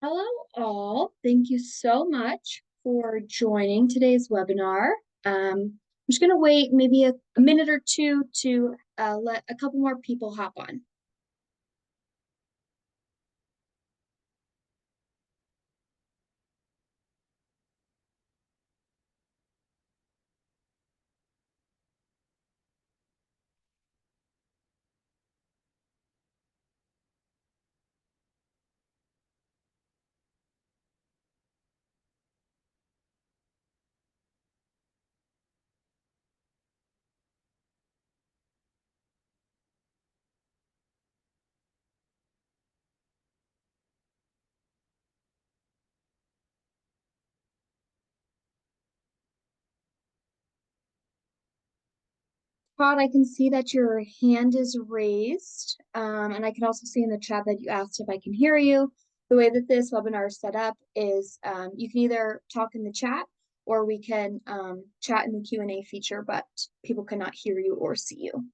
Hello, all. Thank you so much for joining today's webinar. I'm just going to wait maybe a minute or two to let a couple more people hop on. Todd, I can see that your hand is raised, and I can also see in the chat that you asked if I can hear you. The way that this webinar is set up is you can either talk in the chat or we can chat in the Q&A feature, but people cannot hear you or see you.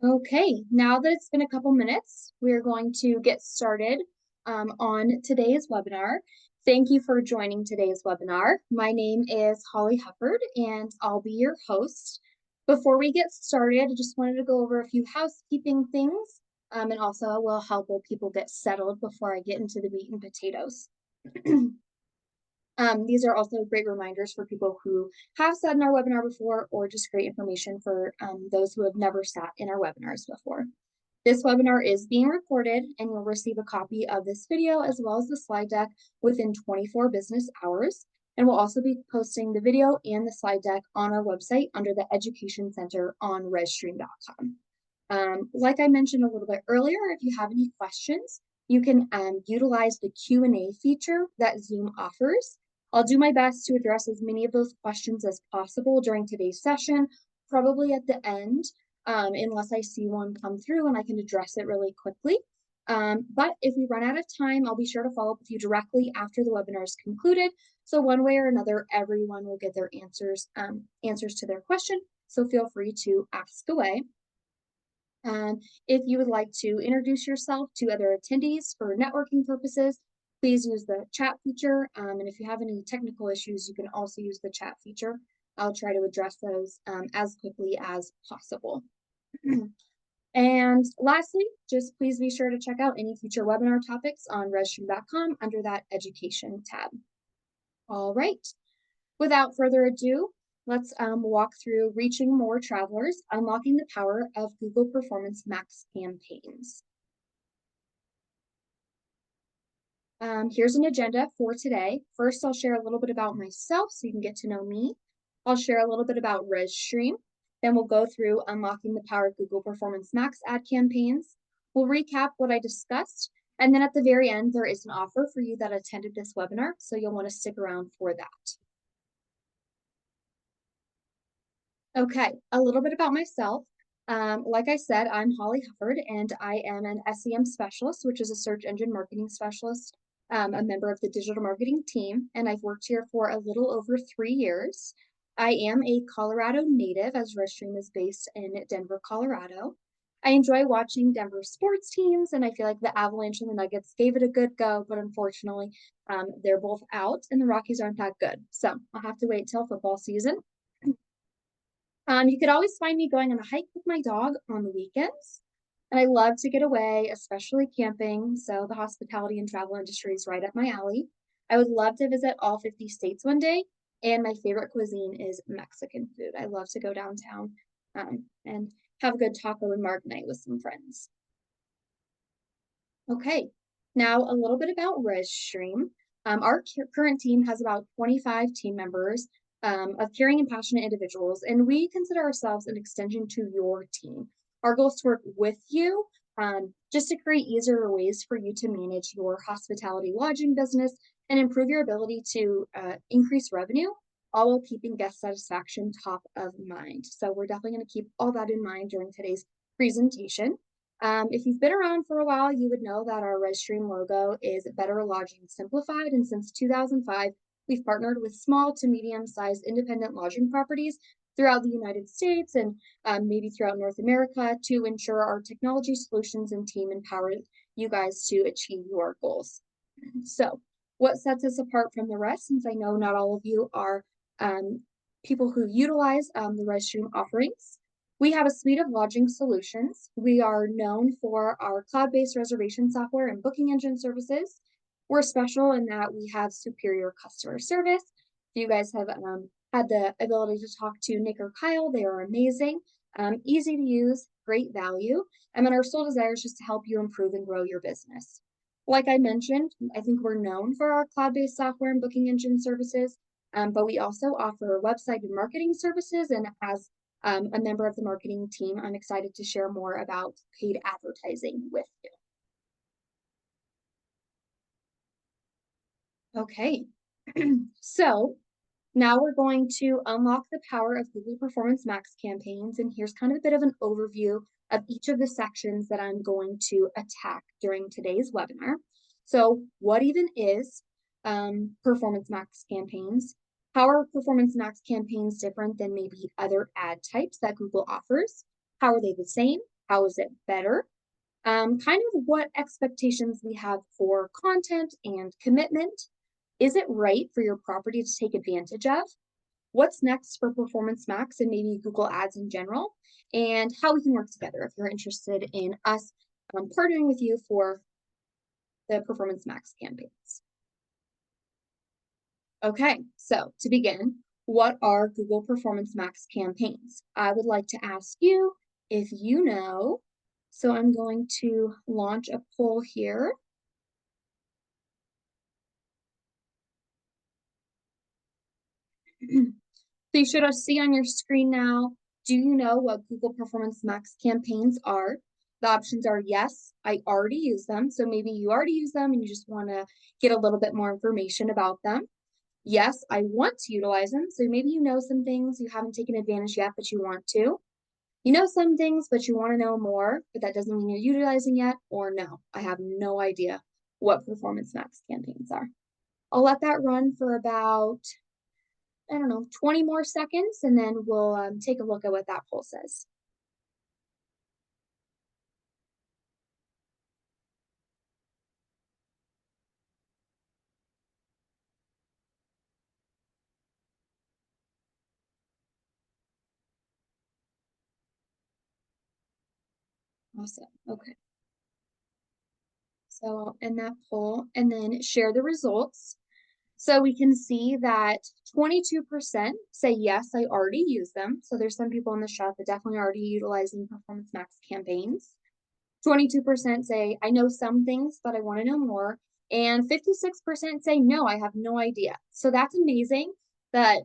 Okay, now that it's been a couple minutes, we're going to get started on today's webinar. Thank you for joining today's webinar. My name is Holly Hufford, and I'll be your host. Before we get started, I just wanted to go over a few housekeeping things, and also will help people get settled before I get into the meat and potatoes. These are also great reminders for people who have sat in our webinar before, or just great information for those who have never sat in our webinars before. This webinar is being recorded, and you'll receive a copy of this video as well as the slide deck within 24 business hours. And we'll also be posting the video and the slide deck on our website under the Education Center on rezStream.com. Like I mentioned a little bit earlier, if you have any questions, you can utilize the Q&A feature that Zoom offers. I'll do my best to address as many of those questions as possible during today's session, probably at the end, unless I see one come through and I can address it really quickly. But if we run out of time, I'll be sure to follow up with you directly after the webinar is concluded. So one way or another, everyone will get their answers to their question. So feel free to ask away. If you would like to introduce yourself to other attendees for networking purposes, please use the chat feature. And if you have any technical issues, you can also use the chat feature. I'll try to address those as quickly as possible. And lastly, just please be sure to check out any future webinar topics on rezStream.com under that education tab. All right, without further ado, let's walk through reaching more travelers, unlocking the power of Google Performance Max campaigns. Here's an agenda for today. First, I'll share a little bit about myself so you can get to know me. I'll share a little bit about rezStream. Then we'll go through unlocking the power of Google Performance Max ad campaigns. We'll recap what I discussed. And then at the very end, there is an offer for you that attended this webinar, so you'll want to stick around for that. Okay, a little bit about myself. Like I said, I'm Holly Hufford, and I am an SEM specialist, which is a search engine marketing specialist, a member of the digital marketing team, and I've worked here for a little over 3 years. I am a Colorado native, as rezStream is based in Denver, Colorado. I enjoy watching Denver sports teams, and I feel like the Avalanche and the Nuggets gave it a good go, but unfortunately, they're both out, and the Rockies aren't that good. So I'll have to wait till football season. You could always find me going on a hike with my dog on the weekends. And I love to get away, especially camping. So the hospitality and travel industry is right up my alley. I would love to visit all 50 states one day. And my favorite cuisine is Mexican food. I love to go downtown and have a good taco and marg night with some friends. Okay, now a little bit about rezStream. Our current team has about 25 team members of caring and passionate individuals, and we consider ourselves an extension to your team. Our goal is to work with you just to create easier ways for you to manage your hospitality lodging business and improve your ability to increase revenue, all while keeping guest satisfaction top of mind. So we're definitely going to keep all that in mind during today's presentation. If you've been around for a while, you would know that our rezStream logo is Better Lodging Simplified, and since 2005, we've partnered with small to medium-sized independent lodging properties throughout the United States and maybe throughout North America to ensure our technology solutions and team empower you guys to achieve your goals. So what sets us apart from the rest, since I know not all of you are people who utilize the rezStream offerings, we have a suite of lodging solutions. We are known for our cloud-based reservation software and booking engine services. We're special in that we have superior customer service. If you guys have had the ability to talk to Nick or Kyle, they are amazing, easy to use, great value. And then our sole desire is just to help you improve and grow your business. Like I mentioned, I think we're known for our cloud-based software and booking engine services, but we also offer website and marketing services. And as a member of the marketing team, I'm excited to share more about paid advertising with you. Okay, so now we're going to unlock the power of Google Performance Max campaigns, and here's kind of a bit of an overview of each of the sections that I'm going to attack during today's webinar. So what even is Performance Max campaigns? How are Performance Max campaigns different than maybe other ad types that Google offers? How are they the same? How is it better? Kind of what expectations we have for content and commitment. Is it right for your property to take advantage of? What's next for Performance Max and maybe Google Ads in general? And how we can work together if you're interested in us partnering with you for the Performance Max campaigns. Okay, so to begin, what are Google Performance Max campaigns? I would like to ask you if you know. So I'm going to launch a poll here. So you should see on your screen now, do you know what Google Performance Max campaigns are? The options are yes, I already use them. So maybe you already use them and you just want to get a little bit more information about them. Yes, I want to utilize them. So maybe you know some things you haven't taken advantage yet, but you want to. You know some things, but you want to know more, but that doesn't mean you're utilizing yet. Or no, I have no idea what Performance Max campaigns are. I'll let that run for about, I don't know, 20 more seconds, and then we'll take a look at what that poll says. Awesome. Okay. So I'll end that poll and then share the results. So we can see that 22% say, yes, I already use them. So there's some people in the chat that definitely already utilizing Performance Max campaigns. 22% say, I know some things, but I want to know more. And 56% say, no, I have no idea. So that's amazing that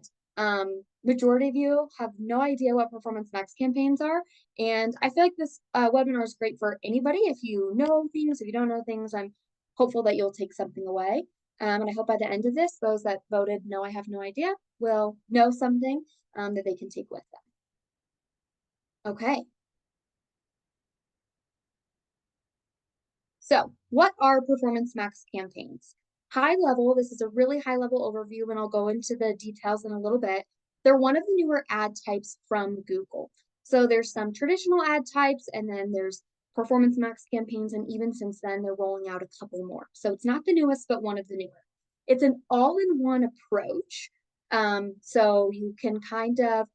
majority of you have no idea what Performance Max campaigns are. And I feel like this webinar is great for anybody. If you know things, if you don't know things, I'm hopeful that you'll take something away. And I hope by the end of this, those that voted no, I have no idea, will know something that they can take with them. Okay. So what are Performance Max campaigns? High level, this is a really high level overview, and I'll go into the details in a little bit. They're one of the newer ad types from Google. So there's some traditional ad types, and then there's Performance Max campaigns, and even since then, they're rolling out a couple more. So it's not the newest, but one of the newer. It's an all-in-one approach. So you can kind of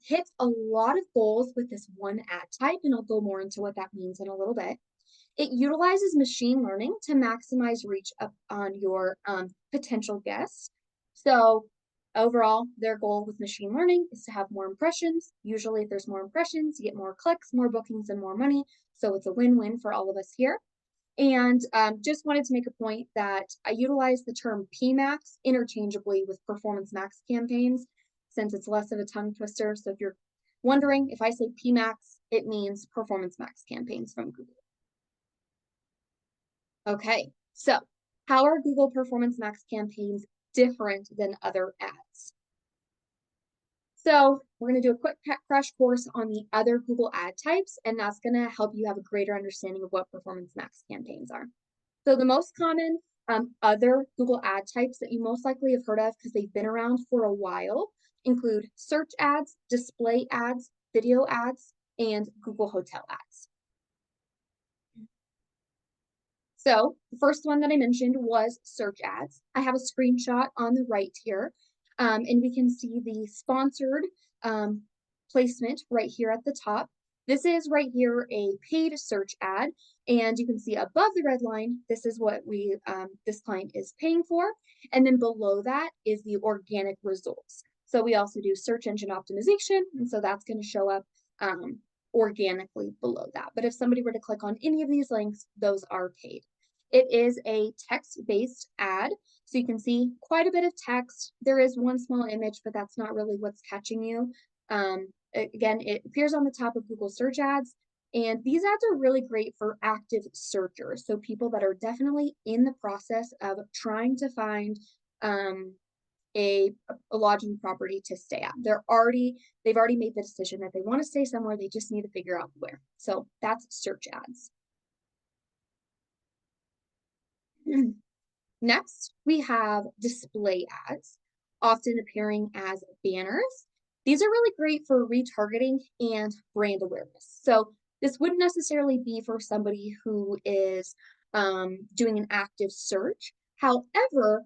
hit a lot of goals with this one ad type, and I'll go more into what that means in a little bit. It utilizes machine learning to maximize reach up on your potential guests. So overall, their goal with machine learning is to have more impressions. Usually if there's more impressions, you get more clicks, more bookings, and more money. So it's a win-win for all of us here. And just wanted to make a point that I utilize the term PMax interchangeably with Performance Max campaigns, since it's less of a tongue twister. So if you're wondering, if I say PMax, it means Performance Max campaigns from Google. Okay, so how are Google Performance Max campaigns different than other ads? So we're going to do a quick crash course on the other Google ad types, and that's going to help you have a greater understanding of what Performance Max campaigns are. So the most common other Google ad types that you most likely have heard of because they've been around for a while include search ads, display ads, video ads, and Google Hotel ads. So the first one that I mentioned was search ads. I have a screenshot on the right here, and we can see the sponsored um, placement right here at the top. This is right here a paid search ad, and you can see above the red line, this is what this client is paying for, and then below that is the organic results. So we also do search engine optimization, and so that's going to show up organically below that. But if somebody were to click on any of these links, those are paid. It is a text-based ad, so you can see quite a bit of text. There is one small image, but that's not really what's catching you. Again, it appears on the top of Google search ads, and these ads are really great for active searchers, so people that are definitely in the process of trying to find a lodging property to stay at. They've already made the decision that they want to stay somewhere, they just need to figure out where. So that's search ads. Next, we have display ads, often appearing as banners. These are really great for retargeting and brand awareness. So this wouldn't necessarily be for somebody who is doing an active search. However,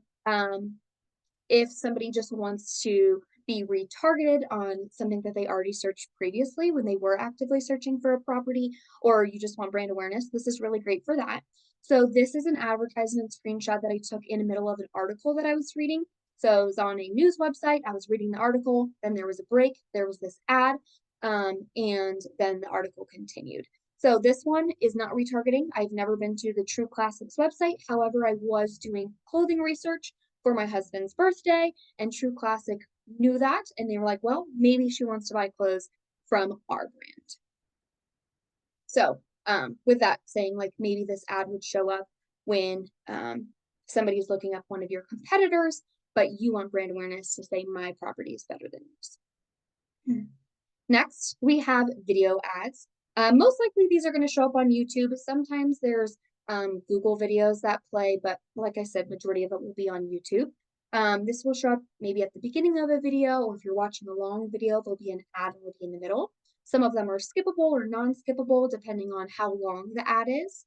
if somebody just wants to be retargeted on something that they already searched previously when they were actively searching for a property, or you just want brand awareness, this is really great for that. So this is an advertisement screenshot that I took in the middle of an article that I was reading. So it was on a news website. I was reading the article, then there was a break, there was this ad, and then the article continued. So this one is not retargeting. I've never been to the True Classics website. However, I was doing clothing research for my husband's birthday, and True Classic knew that, and they were like, well, maybe she wants to buy clothes from our brand. So with that saying, like maybe this ad would show up when somebody's looking up one of your competitors, but you want brand awareness to say my property is better than yours. Next, we have video ads. Most likely these are going to show up on YouTube. Sometimes there's Google videos that play, but like I said, majority of it will be on YouTube. This will show up maybe at the beginning of a video, or if you're watching a long video, there'll be an ad and will be in the middle. Some of them are skippable or non-skippable, depending on how long the ad is.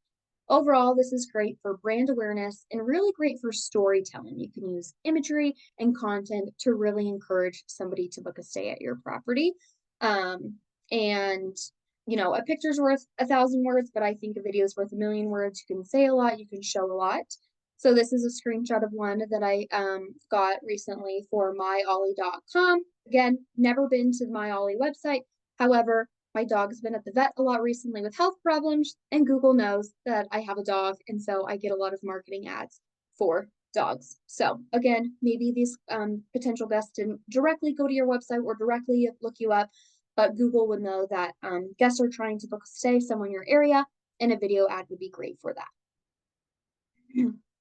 Overall, this is great for brand awareness and really great for storytelling. You can use imagery and content to really encourage somebody to book a stay at your property. And a picture's worth 1,000 words, but I think a video is worth 1,000,000 words. You can say a lot, you can show a lot. So this is a screenshot of one that I got recently for myollie.com. Again, never been to the myollie website. However, my dog's been at the vet a lot recently with health problems, and Google knows that I have a dog, and so I get a lot of marketing ads for dogs. So again, maybe these potential guests didn't directly go to your website or directly look you up, but Google would know that guests are trying to book a stay somewhere in your area, and a video ad would be great for that.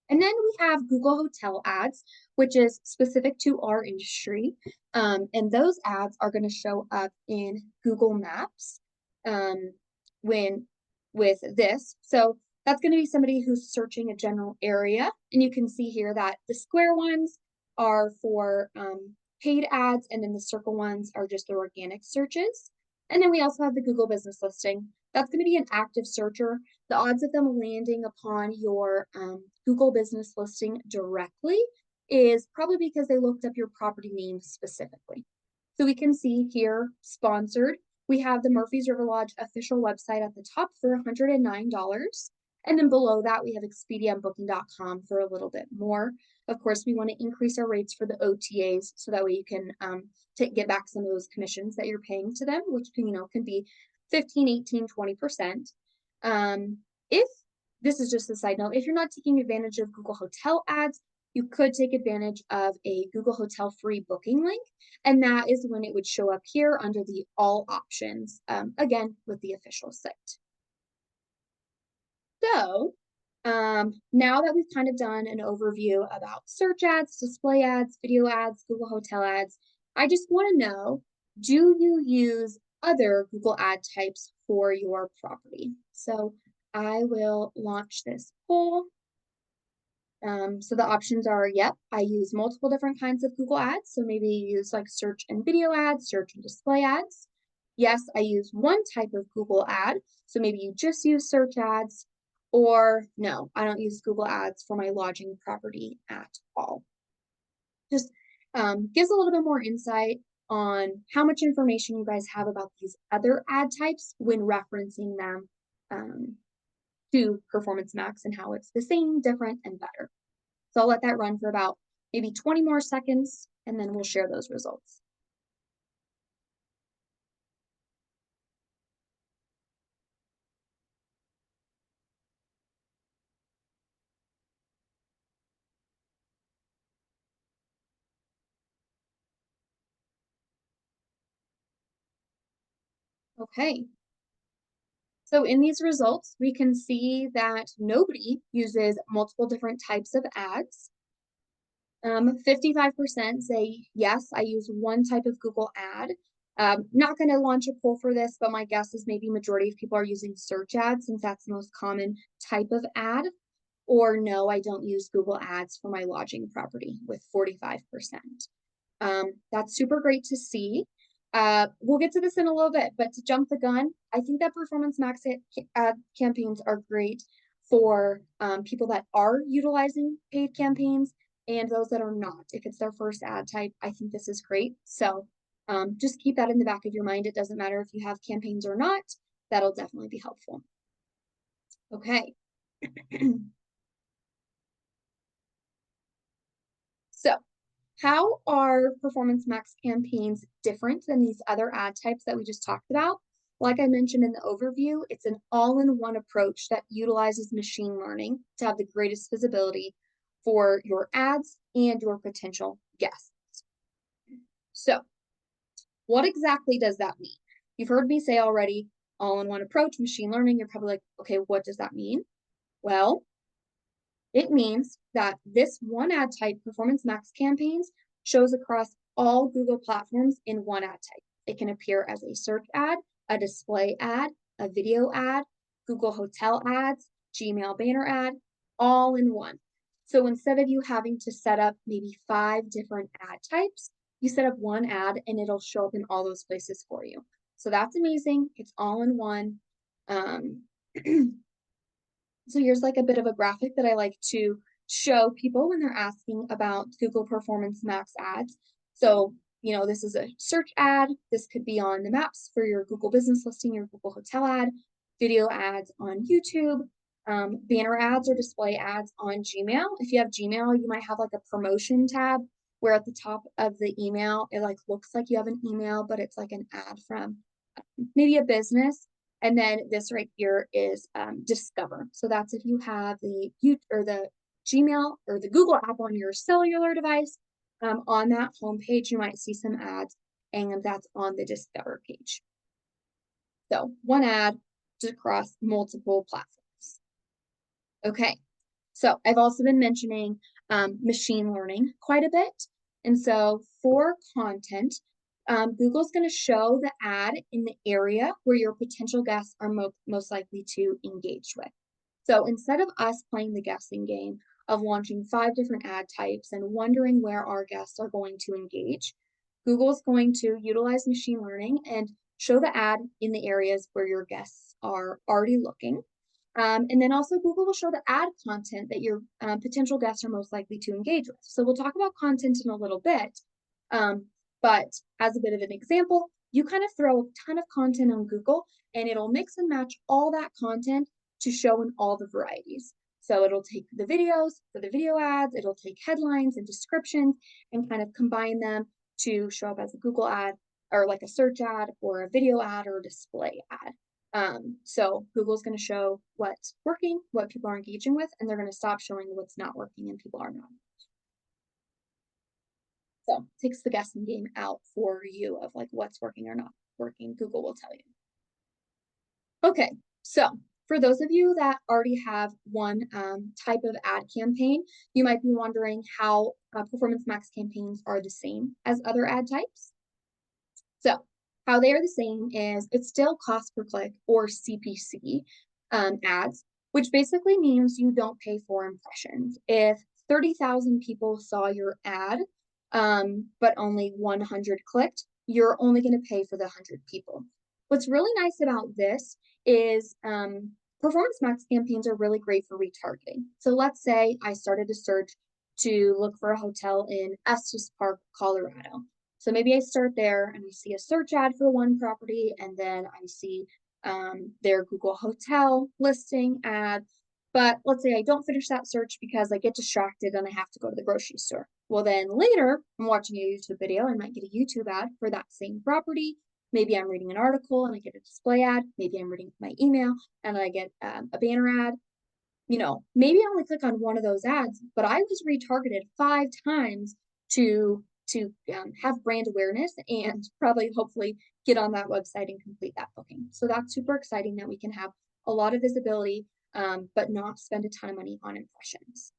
And then we have Google Hotel ads, which is specific to our industry. And those ads are going to show up in Google Maps with this. So that's going to be somebody who's searching a general area. And you can see here that the square ones are for paid ads, and then the circle ones are just the organic searches. And then we also have the Google Business Listing. That's going to be an active searcher. The odds of them landing upon your Google Business Listing directly is probably because they looked up your property name specifically. So we can see here, sponsored, we have the Murphy's River Lodge official website at the top for $109. And then below that, we have Expedia and Booking.com for a little bit more. Of course, we want to increase our rates for the OTAs so that way you can get back some of those commissions that you're paying to them, which can be 15, 18, 20%. If this is just a side note, if you're not taking advantage of Google Hotel ads, you could take advantage of a Google Hotel free booking link, and that is when it would show up here under the all options, again, with the official site. So Now that we've kind of done an overview about search ads, display ads, video ads, Google Hotel ads, I just want to know, do you use other Google ad types for your property? So I will launch this poll. So the options are, yep, I use multiple different kinds of Google ads. So maybe you use like search and video ads, search and display ads. Yes, I use one type of Google ad. So maybe you just use search ads, or no, I don't use Google ads for my lodging property at all. Just gives a little bit more insight on how much information you guys have about these other ad types when referencing them to Performance Max and how it's the same, different, and better. So I'll let that run for about maybe 20 more seconds, and then we'll share those results. Okay. So in these results, we can see that nobody uses multiple different types of ads. 55% say, yes, I use one type of Google ad. Not going to launch a poll for this, but my guess is maybe majority of people are using search ads since that's the most common type of ad. Or no, I don't use Google ads for my lodging property with 45%. That's super great to see. We'll get to this in a little bit, but to jump the gun, I think that Performance Max ad campaigns are great for people that are utilizing paid campaigns and those that are not. If it's their first ad type, I think this is great. So just keep that in the back of your mind. It doesn't matter if you have campaigns or not. That'll definitely be helpful. Okay. So how are Performance Max campaigns different than these other ad types that we just talked about? Like I mentioned in the overview, it's an all-in-one approach that utilizes machine learning to have the greatest visibility for your ads and your potential guests. So, what exactly does that mean? You've heard me say already, all-in-one approach, machine learning. You're probably like, okay, what does that mean? Well, it means that this one ad type, Performance Max campaigns, shows across all Google platforms in one ad type. It can appear as a search ad, a display ad, a video ad, Google Hotel ads, Gmail banner ad, all in one. So instead of you having to set up maybe 5 different ad types, you set up one ad and it'll show up in all those places for you. So that's amazing. It's all in one. So here's like a bit of a graphic that I like to show people when they're asking about Google Performance Max ads. So, this is a search ad. This could be on the maps for your Google business listing, your Google hotel ad, video ads on YouTube, banner ads or display ads on Gmail. If you have Gmail, you might have like a promotion tab where at the top of the email, it like looks like you have an email, but it's like an ad from maybe a business. And then this right here is Discover. So that's if you have the Gmail or the Google app on your cellular device. On that homepage, you might see some ads, and that's on the Discover page. So one ad across multiple platforms. Okay, so I've also been mentioning machine learning quite a bit. And so for content, Google's going to show the ad in the area where your potential guests are most likely to engage with. So instead of us playing the guessing game of launching 5 different ad types and wondering where our guests are going to engage, Google's going to utilize machine learning and show the ad in the areas where your guests are already looking. And then also Google will show the ad content that your potential guests are most likely to engage with. So we'll talk about content in a little bit. But as a bit of an example, you kind of throw a ton of content on Google and it'll mix and match all that content to show in all the varieties. So it'll take the videos for the video ads, it'll take headlines and descriptions and kind of combine them to show up as a Google ad or like a search ad or a video ad or a display ad. So Google's going to show what's working, what people are engaging with, and they're going to stop showing what's not working and people are not. So takes the guessing game out for you of like what's working or not working. Google will tell you. Okay, so For those of you that already have one type of ad campaign, you might be wondering how Performance Max campaigns are the same as other ad types. So how they are the same is it's still cost per click or CPC ads, which basically means you don't pay for impressions. If 30,000 people saw your ad, but only 100 clicked, you're only going to pay for the 100 people. What's really nice about this is Performance Max campaigns are really great for retargeting. So let's say I started a search to look for a hotel in Estes Park, Colorado. So maybe I start there and I see a search ad for one property, and then I see their Google hotel listing ad. But let's say I don't finish that search because I get distracted and I have to go to the grocery store. Well, then later I'm watching a YouTube video. I might get a YouTube ad for that same property. Maybe I'm reading an article and I get a display ad. Maybe I'm reading my email and I get a banner ad. Maybe I only click on one of those ads, but I was retargeted 5 times to have brand awareness and probably hopefully get on that website and complete that booking. So that's super exciting that we can have a lot of visibility, but not spend a ton of money on impressions.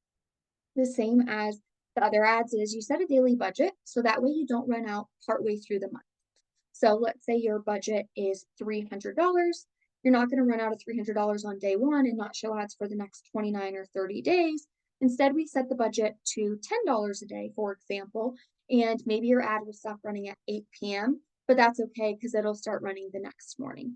The same as the other ads is you set a daily budget, so that way you don't run out partway through the month. So let's say your budget is $300. You're not going to run out of $300 on day one and not show ads for the next 29 or 30 days. Instead, we set the budget to $10 a day, for example, and maybe your ad will stop running at 8 p.m., but that's okay because it'll start running the next morning.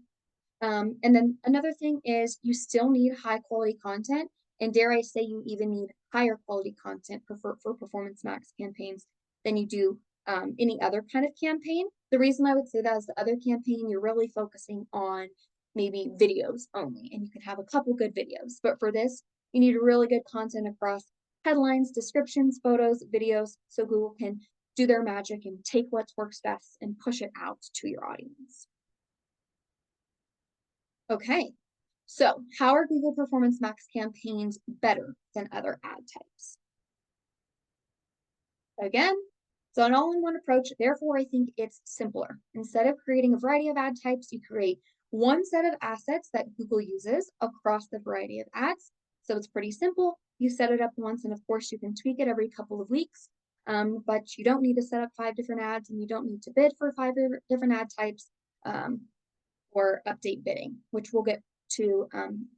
And then another thing is you still need high quality content, and dare I say you even need higher quality content for Performance Max campaigns than you do any other kind of campaign. The reason I would say that is the other campaign, you're really focusing on maybe videos only, and you can have a couple good videos. But for this, you need really good content across headlines, descriptions, photos, videos, so Google can do their magic and take what works best and push it out to your audience. Okay, so how are Google Performance Max campaigns better than other ad types? Again, so an all-in-one approach, therefore I think it's simpler. Instead of creating a variety of ad types, you create one set of assets that Google uses across the variety of ads. So it's pretty simple. You set it up once, and of course you can tweak it every couple of weeks, but you don't need to set up 5 different ads, and you don't need to bid for 5 different ad types or update bidding, which we'll get to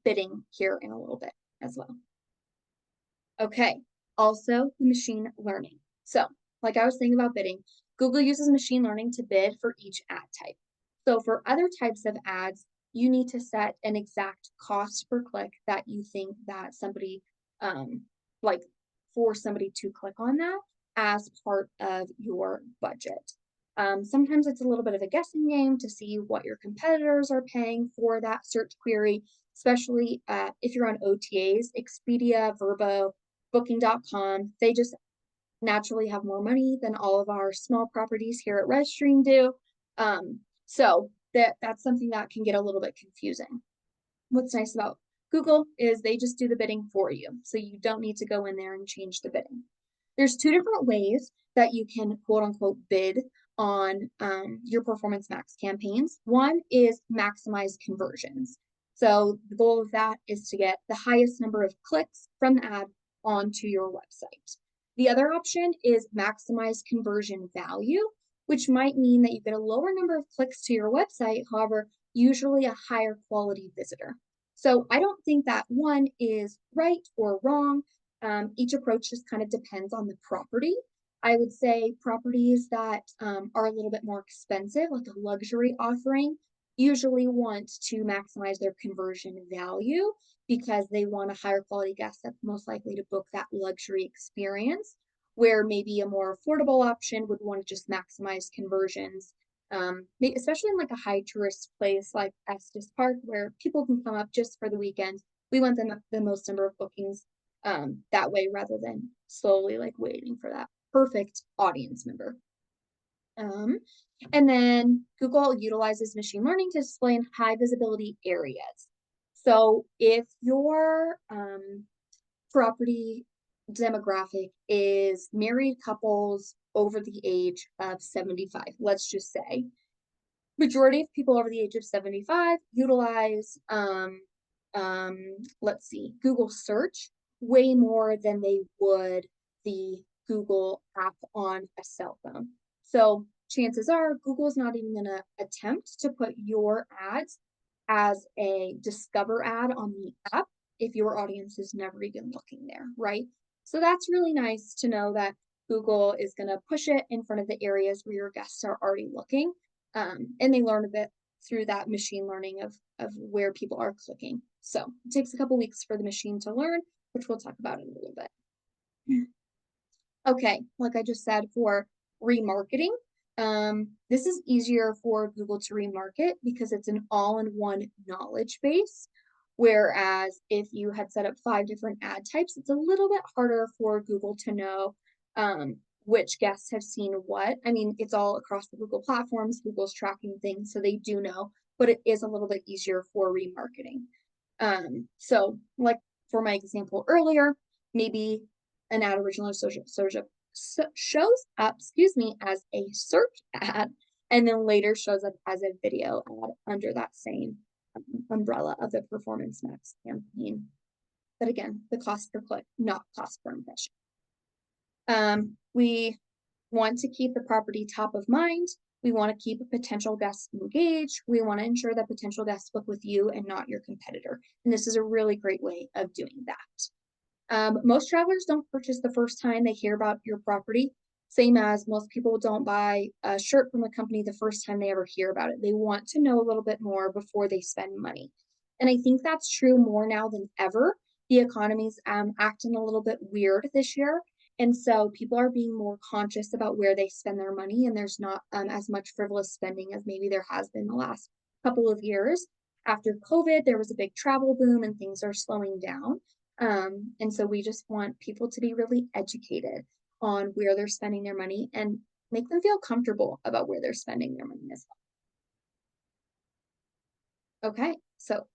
bidding here in a little bit as well. Okay, also machine learning. So like I was saying about bidding, Google uses machine learning to bid for each ad type. So for other types of ads, you need to set an exact cost per click that you think that somebody, like for somebody to click on that as part of your budget. Sometimes it's a little bit of a guessing game to see what your competitors are paying for that search query, especially if you're on OTAs, Expedia, Vrbo, Booking.com, they just naturally have more money than all of our small properties here at rezStream do. So that's something that can get a little bit confusing. What's nice about Google is they just do the bidding for you, so you don't need to go in there and change the bidding. There's 2 different ways that you can quote unquote bid on your Performance Max campaigns. One is maximize conversions. So the goal of that is to get the highest number of clicks from the ad onto your website. The other option is maximize conversion value, which might mean that you get a lower number of clicks to your website, however, usually a higher quality visitor. So I don't think that one is right or wrong. Each approach just kind of depends on the property. I would say properties that are a little bit more expensive, like a luxury offering, usually want to maximize their conversion value because they want a higher quality guest that's most likely to book that luxury experience, where maybe a more affordable option would want to just maximize conversions, especially in like a high tourist place like Estes Park, where people can come up just for the weekend. We want them the most number of bookings that way rather than slowly like waiting for that perfect audience member. And then Google utilizes machine learning to display in high visibility areas. So if your property demographic is married couples over the age of 75, let's just say, majority of people over the age of 75 utilize let's see, Google search way more than they would the Google app on a cell phone. So chances are Google's not even going to attempt to put your ads as a discover ad on the app if your audience is never even looking there, right? So that's really nice to know that Google is going to push it in front of the areas where your guests are already looking. And they learn a bit through that machine learning of where people are clicking. So it takes a couple weeks for the machine to learn, which we'll talk about in a little bit. Okay, like I just said, for remarketing, this is easier for Google to remarket because it's an all-in-one knowledge base. Whereas if you had set up 5 different ad types, it's a little bit harder for Google to know which guests have seen what. I mean, it's all across the Google platforms. Google's tracking things, so they do know, but it is a little bit easier for remarketing. So like for my example earlier, maybe an ad originally shows up, as a search ad, and then later shows up as a video ad under that same umbrella of the Performance Max campaign. But again, the cost per click, not cost per impression. We want to keep the property top of mind. We want to keep potential guests engaged. We want to ensure that potential guests book with you and not your competitor. And this is a really great way of doing that. Most travelers don't purchase the first time they hear about your property, same as most people don't buy a shirt from a company the first time they ever hear about it. They want to know a little bit more before they spend money. And I think that's true more now than ever. The economy's acting a little bit weird this year. And so people are being more conscious about where they spend their money, and there's not as much frivolous spending as maybe there has been the last couple of years. After COVID, there was a big travel boom and things are slowing down. And so we just want people to be really educated on where they're spending their money and make them feel comfortable about where they're spending their money as well. Okay, so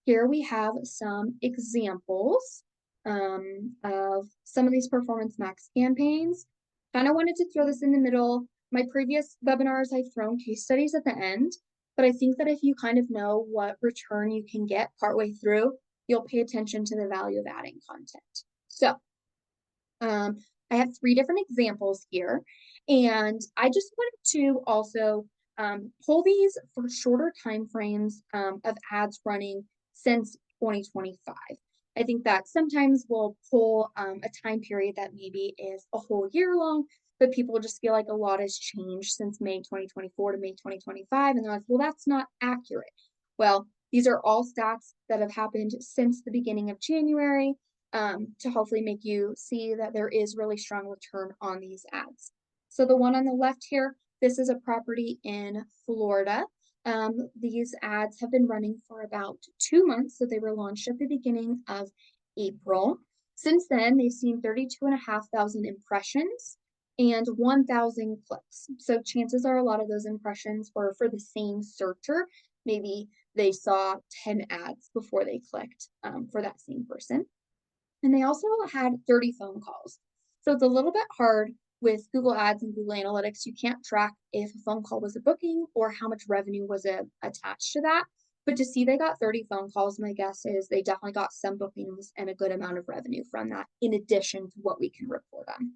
here we have some examples of some of these Performance Max campaigns. Kind of wanted to throw this in the middle. My previous webinars, I've thrown case studies at the end, but I think that if you kind of know what return you can get partway through, you'll pay attention to the value of adding content. So I have 3 different examples here, and I just wanted to also pull these for shorter time frames of ads running since 2025. I think that sometimes we'll pull a time period that maybe is a whole year long, but people just feel like a lot has changed since May 2024 to May 2025, and they're like, well, that's not accurate. Well, these are all stats that have happened since the beginning of January to hopefully make you see that there is really strong return on these ads. So the one on the left here, this is a property in Florida. These ads have been running for about 2 months, so they were launched at the beginning of April. Since then, they've seen 32,500 impressions and 1,000 clicks. So chances are a lot of those impressions were for the same searcher. Maybe they saw 10 ads before they clicked for that same person. And they also had 30 phone calls. So it's a little bit hard with Google Ads and Google Analytics. You can't track if a phone call was a booking or how much revenue was attached to that. But to see they got 30 phone calls, my guess is they definitely got some bookings and a good amount of revenue from that, in addition to what we can report on.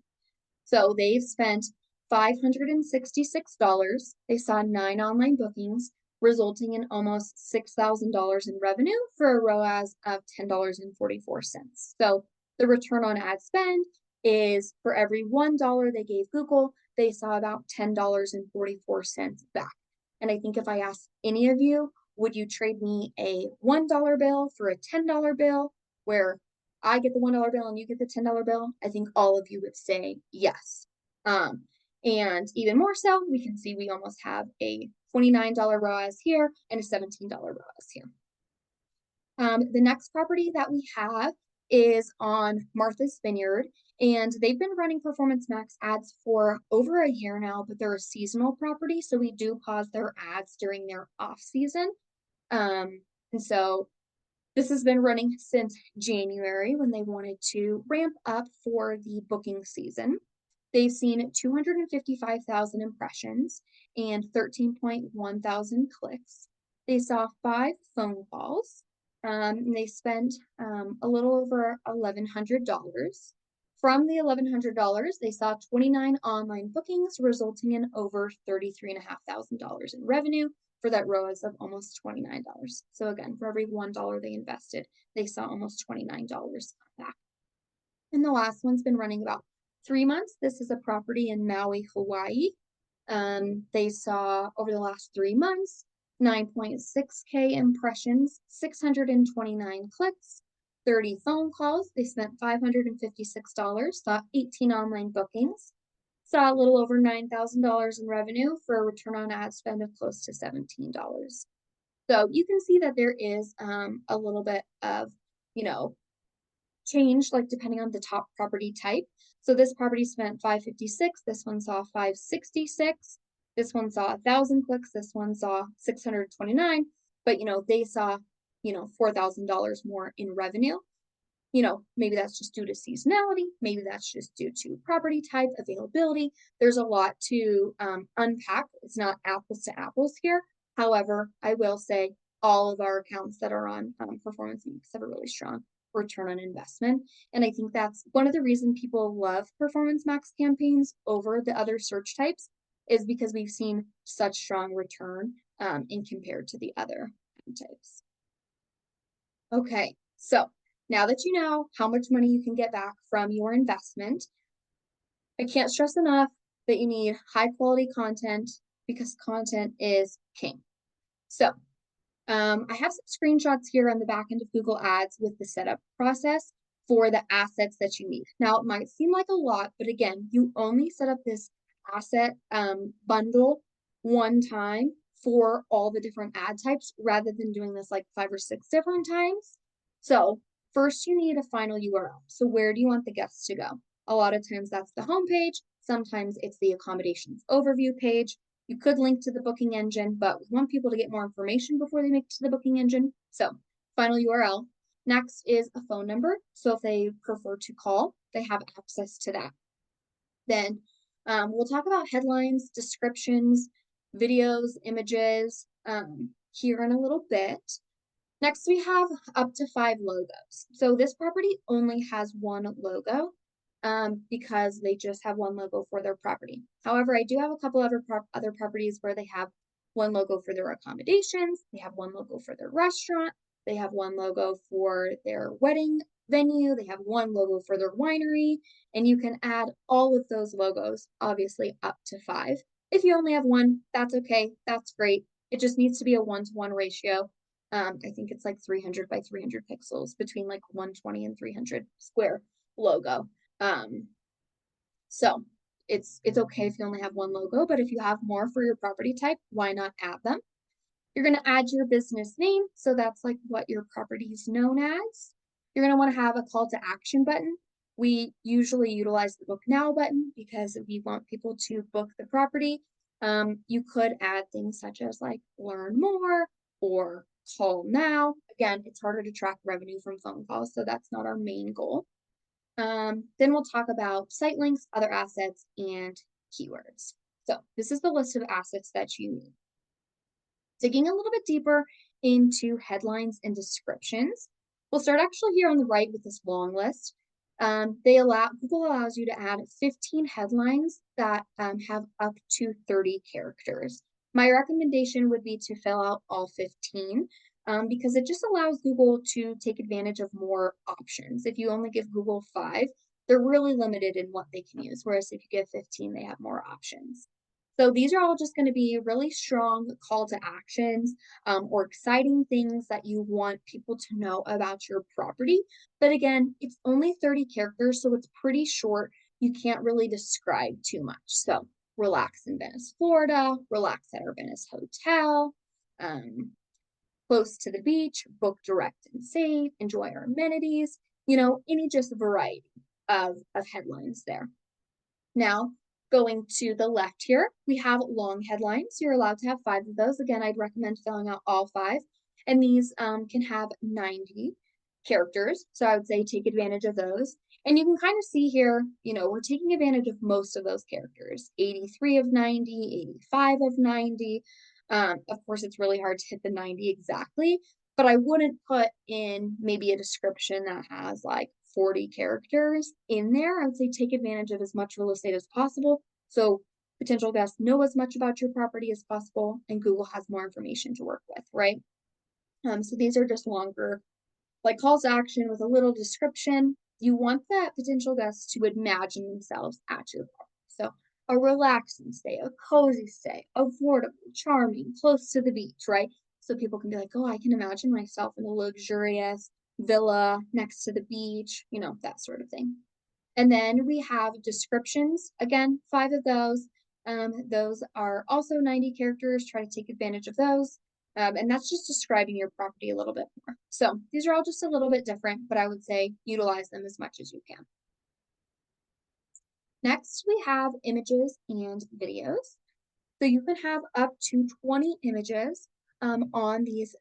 So they've spent $566. They saw 9 online bookings, resulting in almost $6,000 in revenue for a ROAS of $10.44. So the return on ad spend is for every $1 they gave Google, they saw about $10.44 back. And I think if I asked any of you, would you trade me a $1 bill for a $10 bill where I get the $1 bill and you get the $10 bill? I think all of you would say yes. And even more so, we can see we almost have a $29 ROAS here and a $17 ROAS here. The next property that we have is on Martha's Vineyard, and they've been running Performance Max ads for over a year now, but they're a seasonal property, so we do pause their ads during their off season. And so this has been running since January when they wanted to ramp up for the booking season. They've seen 255,000 impressions and 13.1 thousand clicks. They saw 5 phone calls. And they spent a little over $1,100. From the $1,100, they saw 29 online bookings, resulting in over $33,500 in revenue for that ROAS of almost $29. So again, for every $1 they invested, they saw almost $29 back. And the last one's been running about 3 months. This is a property in Maui, Hawaii. They saw over the last 3 months 9.6K impressions, 629 clicks, 30 phone calls. They spent $556, saw 18 online bookings, saw a little over $9,000 in revenue for a return on ad spend of close to $17. So you can see that there is a little bit of, change, like depending on the top property type. So this property spent $556, this one saw $566, this one saw 1,000 clicks, this one saw 629, but they saw $4,000 more in revenue. Maybe that's just due to seasonality, maybe that's just due to property type, availability. There's a lot to unpack. It's not apples to apples here. However, I will say all of our accounts that are on Performance Max have a really strong return on investment. And I think that's one of the reasons people love Performance Max campaigns over the other search types, is because we've seen such strong return in compared to the other types. Okay, so now that you know how much money you can get back from your investment, I can't stress enough that you need high quality content, because content is king. So I have some screenshots here on the back end of Google Ads with the setup process for the assets that you need. Now, it might seem like a lot, but again, you only set up this asset bundle one time for all the different ad types, rather than doing this like 5 or 6 different times. So first you need a final URL. So where do you want the guests to go? A lot of times that's the home page. Sometimes it's the accommodations overview page. You could link to the booking engine, but we want people to get more information before they make it to the booking engine. So final URL. Next is a phone number. So if they prefer to call, they have access to that. Then we'll talk about headlines, descriptions, videos, images here in a little bit. Next, we have up to 5 logos. So this property only has one logo because they just have one logo for their property. However, I do have a couple other properties where they have one logo for their accommodations, they have one logo for their restaurant, they have one logo for their wedding venue, they have one logo for their winery, and you can add all of those logos, obviously up to 5. If you only have one, that's okay, that's great. It just needs to be a 1-to-1 ratio. I think it's like 300 by 300 pixels between like 120 and 300 square logo. So it's okay if you only have one logo, but if you have more for your property type, why not add them? You're going to add your business name. So that's like what your property is known as. You're going to want to have a call to action button. We usually utilize the book now button because we want people to book the property. You could add things such as like learn more or call now. Again, it's harder to track revenue from phone calls, so that's not our main goal. Then we'll talk about site links, other assets, and keywords. So this is the list of assets that you need. Digging a little bit deeper into headlines and descriptions, we'll start actually here on the right with this long list. Google allows you to add 15 headlines that have up to 30 characters. My recommendation would be to fill out all 15 because it just allows Google to take advantage of more options. If you only give Google 5, they're really limited in what they can use, whereas if you give 15, they have more options. So these are all just going to be really strong call to actions or exciting things that you want people to know about your property. But again, it's only 30 characters, so it's pretty short. You can't really describe too much. So relax in Venice, Florida, relax at our Venice hotel, close to the beach, book direct and safe, enjoy our amenities, any just variety of headlines there. Now, going to the left here, we have long headlines. You're allowed to have 5 of those. Again, I'd recommend filling out all 5. And these can have 90 characters. So I would say take advantage of those. And you can kind of see here, we're taking advantage of most of those characters. 83 of 90, 85 of 90. Of course, it's really hard to hit the 90 exactly, but I wouldn't put in maybe a description that has like 40 characters in there. I would say take advantage of as much real estate as possible. So potential guests know as much about your property as possible, and Google has more information to work with, right? So these are just longer, like calls to action with a little description. You want that potential guest to imagine themselves at your property. So a relaxing stay, a cozy stay, affordable, charming, close to the beach, right? So people can be like, oh, I can imagine myself in a luxurious villa next to the beach, that sort of thing. And then we have descriptions, again, 5 of those. Those are also 90 characters. Try to take advantage of those. And that's just describing your property a little bit more. So these are all just a little bit different, but I would say utilize them as much as you can. Next, we have images and videos. So you can have up to 20 images on these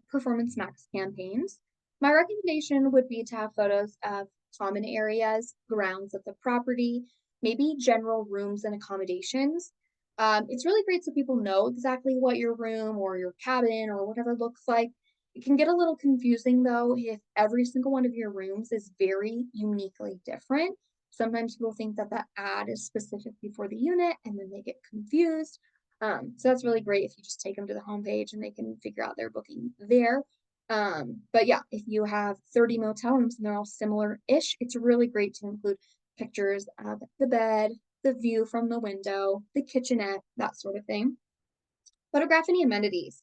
Performance Max campaigns. My recommendation would be to have photos of common areas, grounds of the property, maybe general rooms and accommodations. It's really great so people know exactly what your room or your cabin or whatever looks like. It can get a little confusing though if every single one of your rooms is very uniquely different. Sometimes people think that that ad is specifically for the unit and then they get confused. So that's really great if you just take them to the homepage and they can figure out their booking there. But yeah, if you have 30 motel rooms and they're all similar-ish, it's really great to include pictures of the bed, the view from the window, the kitchenette, that sort of thing. Photograph any amenities.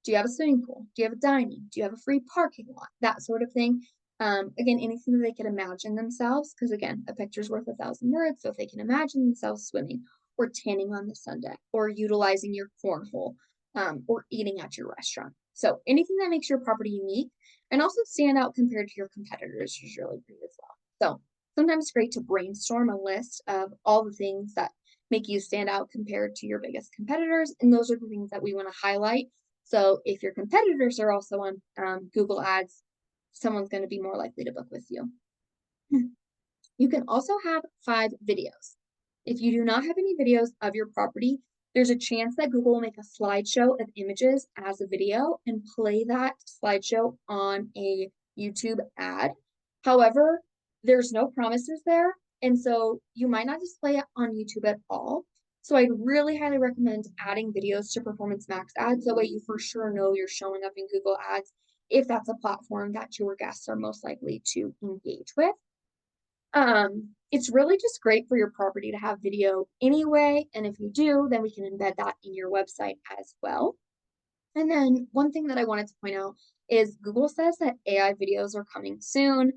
Do you have a swimming pool? Do you have a dining? Do you have a free parking lot? That sort of thing. Again, anything that they can imagine themselves, because again, a picture's worth 1,000 words. So if they can imagine themselves swimming or tanning on the sun deck or utilizing your cornhole or eating at your restaurant. So anything that makes your property unique and also stand out compared to your competitors is really great as well. So sometimes it's great to brainstorm a list of all the things that make you stand out compared to your biggest competitors. And those are the things that we want to highlight. So if your competitors are also on Google Ads, someone's going to be more likely to book with you. You can also have 5 videos. If you do not have any videos of your property, there's a chance that Google will make a slideshow of images as a video and play that slideshow on a YouTube ad. However, there's no promises there, and so you might not display it on YouTube at all. So I'd really highly recommend adding videos to Performance Max ads. That way you for sure know you're showing up in Google Ads if that's a platform that your guests are most likely to engage with. It's really just great for your property to have video anyway, and if you do, then we can embed that in your website as well. And then one thing that I wanted to point out is Google says that AI videos are coming soon.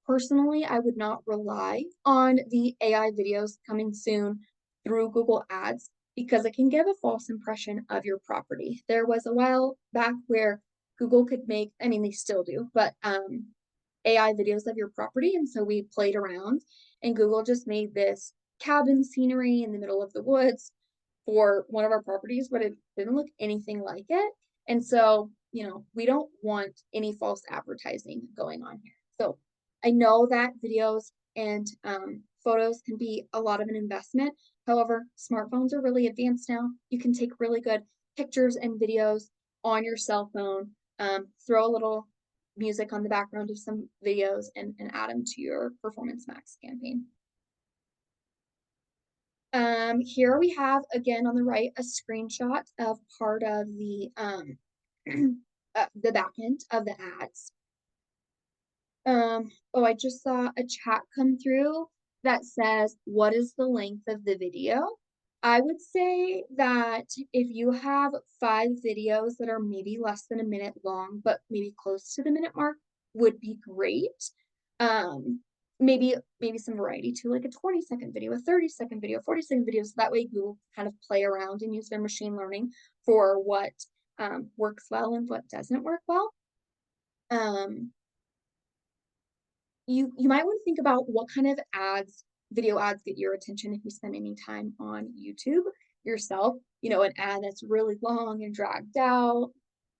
Personally, I would not rely on the AI videos coming soon through Google Ads because it can give a false impression of your property. There was a while back where Google could make, I mean, they still do, but AI videos of your property. And so we played around and Google just made this cabin scenery in the middle of the woods for one of our properties, but it didn't look anything like it. And so, we don't want any false advertising going on here. So I know that videos and photos can be a lot of an investment. However, smartphones are really advanced now. You can take really good pictures and videos on your cell phone, throw a little music on the background of some videos and add them to your Performance Max campaign. Here we have, again, on the right, a screenshot of part of the back end of the ads. Oh, I just saw a chat come through that says, what is the length of the video? I would say that if you have 5 videos that are maybe less than a minute long, but maybe close to the minute mark would be great. Maybe some variety too, like a 20-second video, a 30-second video, 40-second video. So that way Google kind of play around and use their machine learning for what works well and what doesn't work well. You might want to think about what kind of video ads get your attention if you spend any time on YouTube yourself. An ad that's really long and dragged out,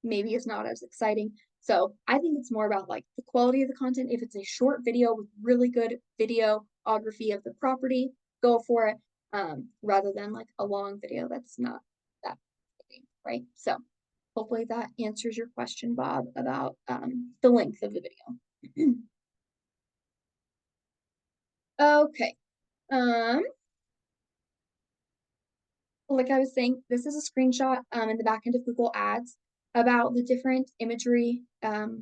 maybe it's not as exciting. So I think it's more about like the quality of the content. If it's a short video with really good videography of the property, go for it, rather than like a long video that's not that exciting, right? So Hopefully that answers your question, Bob, about the length of the video. Okay. Um, like I was saying, this is a screenshot in the back end of Google Ads about the different imagery that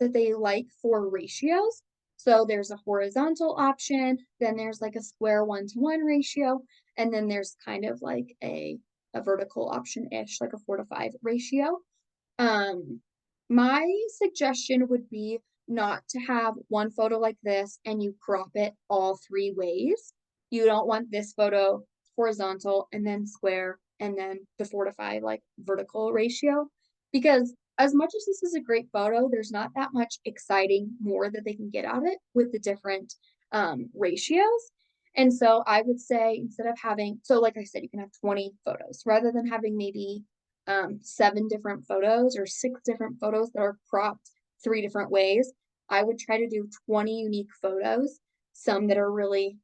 they like for ratios. So there's a horizontal option, then there's like a square 1-to-1 ratio, and then there's kind of like a vertical option-ish, like a 4-to-5 ratio. My suggestion would be not to have one photo like this and you crop it all 3 ways. You don't want this photo horizontal and then square and then the 4-to-5 like vertical ratio, because as much as this is a great photo, there's not that much exciting more that they can get out of it with the different ratios. And so I would say instead of having, so like I said, you can have 20 photos rather than having maybe 7 different photos or 6 different photos that are cropped 3 different ways. I would try to do 20 unique photos, some that are really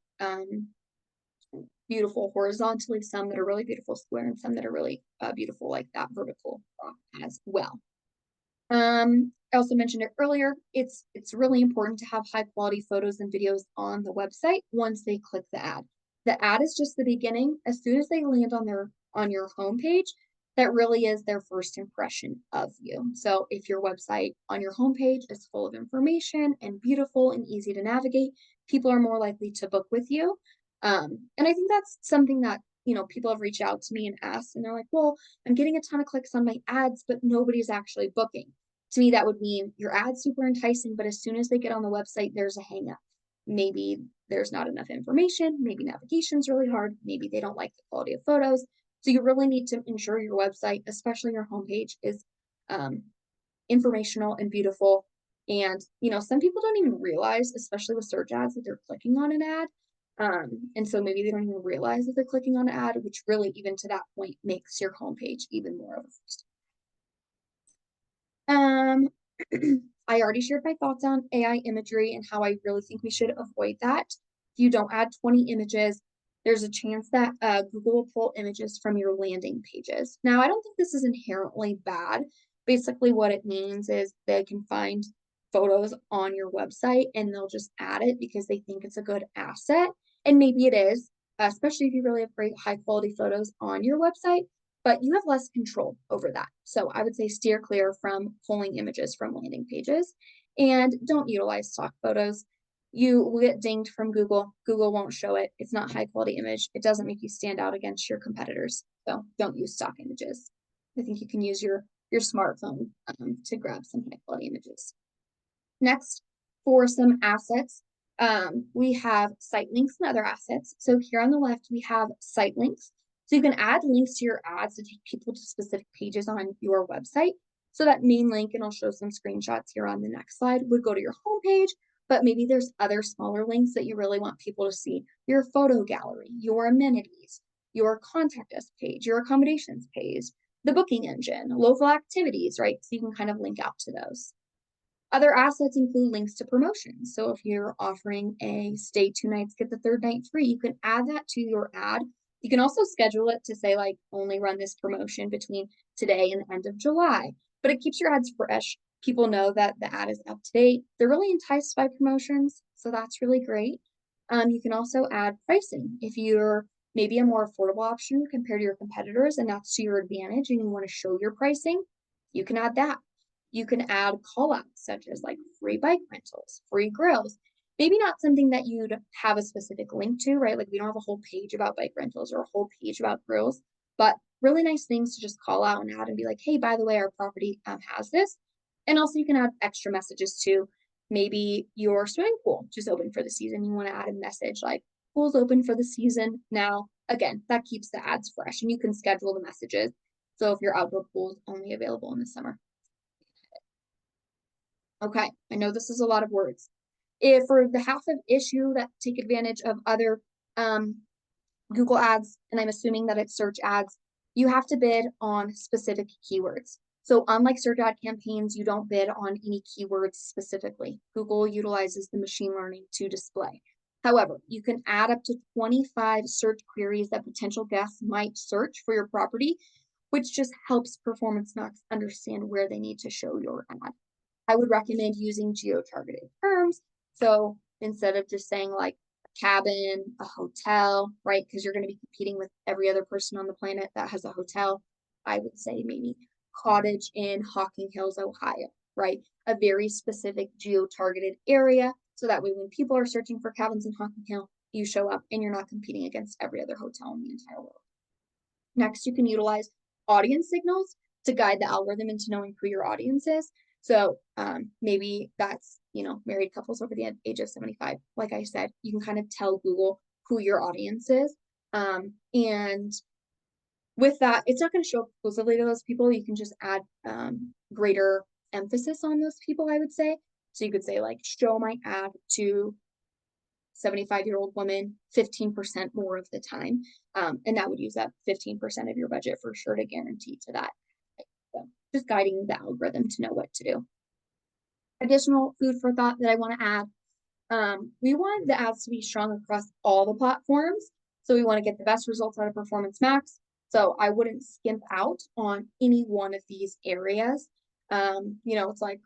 beautiful horizontally, some that are really beautiful square, and some that are really beautiful like that vertical crop as well. I also mentioned it earlier, it's really important to have high quality photos and videos on the website once they click the ad. The ad is just the beginning. As soon as they land on your homepage, that really is their first impression of you. So if your website on your homepage is full of information and beautiful and easy to navigate, people are more likely to book with you. And I think that's something that, people have reached out to me and asked, and they're like, well, I'm getting a ton of clicks on my ads, but nobody's actually booking. To me, that would mean your ad's super enticing, but as soon as they get on the website, there's a hang up. Maybe there's not enough information, maybe navigation's really hard, maybe they don't like the quality of photos. So you really need to ensure your website, especially your homepage, is informational and beautiful. And some people don't even realize, especially with search ads, that they're clicking on an ad. And so maybe they don't even realize that they're clicking on an ad, which really, even to that point, makes your homepage even more of a first. Um, I already shared my thoughts on AI imagery and how I really think we should avoid that. If you don't add 20 images, there's a chance that Google will pull images from your landing pages. Now, I don't think this is inherently bad. Basically, what it means is they can find photos on your website and they'll just add it because they think it's a good asset. And maybe it is, especially if you really have great high quality photos on your website, but you have less control over that. So I would say steer clear from pulling images from landing pages and don't utilize stock photos. You will get dinged from Google. Google won't show it. It's not high quality image. It doesn't make you stand out against your competitors. So don't use stock images. I think you can use your smartphone to grab some high quality images. Next, for some assets, we have site links and other assets. So here on the left, we have site links. So you can add links to your ads to take people to specific pages on your website. So that main link, and I'll show some screenshots here on the next slide, would go to your homepage, but maybe there's other smaller links that you really want people to see. Your photo gallery, your amenities, your contact us page, your accommodations page, the booking engine, local activities, right? So you can kind of link out to those. Other assets include links to promotions. So if you're offering a stay 2 nights, get the 3rd night free, you can add that to your ad. You can also schedule it to say like only run this promotion between today and the end of July, but it keeps your ads fresh. People know that the ad is up to date. They're really enticed by promotions, so that's really great. You can also add pricing. If you're maybe a more affordable option compared to your competitors and that's to your advantage and you want to show your pricing, you can add that. You can add call outs such as like free bike rentals, free grills. Maybe not something that you'd have a specific link to, right? Like we don't have a whole page about bike rentals or a whole page about grills, but really nice things to just call out and add and be like, hey, by the way, our property has this. And also you can add extra messages to maybe your swimming pool just open for the season. You want to add a message like pool's open for the season now. Again, that keeps the ads fresh and you can schedule the messages. So if your outdoor pool is only available in the summer. Okay, I know this is a lot of words. If for the half of issue that take advantage of other Google ads, and I'm assuming that it's search ads, you have to bid on specific keywords. So unlike search ad campaigns, you don't bid on any keywords specifically. Google utilizes the machine learning to display. However, you can add up to 25 search queries that potential guests might search for your property which just helps Performance Max understand where they need to show your ad. I would recommend using geo-targeted terms. So instead of just saying like a cabin, a hotel, right? Because you're going to be competing with every other person on the planet that has a hotel. I would say maybe cottage in Hocking Hills, Ohio, right? A very specific geo-targeted area. So that way when people are searching for cabins in Hocking Hill, you show up and you're not competing against every other hotel in the entire world. Next, you can utilize audience signals to guide the algorithm into knowing who your audience is. So maybe that's, married couples over the age of 75. Like I said, you can kind of tell Google who your audience is. And with that, it's not going to show up exclusively to those people. You can just add greater emphasis on those people, I would say. So you could say like, show my ad to 75-year-old woman 15% more of the time. And that would use up 15% of your budget for sure to guarantee to that. So just guiding the algorithm to know what to do. Additional food for thought that I want to add. We want the ads to be strong across all the platforms. So we want to get the best results out of Performance Max. So I wouldn't skimp out on any one of these areas. It's like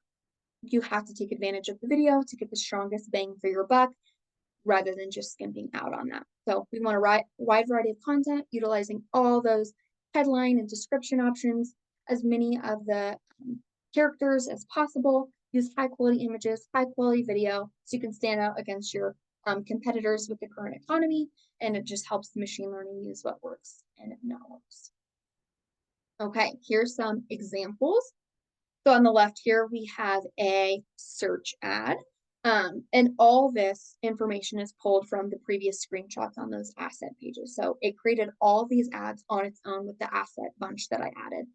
you have to take advantage of the video to get the strongest bang for your buck, rather than just skimping out on that. So we want a wide variety of content, utilizing all those headline and description options, as many of the characters as possible, use high quality images, high quality video, so you can stand out against your competitors with the current economy, and it just helps the machine learning use what works and not works. Okay, here's some examples. So on the left here, we have a search ad. And all this information is pulled from the previous screenshots on those asset pages. So it created all these ads on its own with the asset bunch that I added.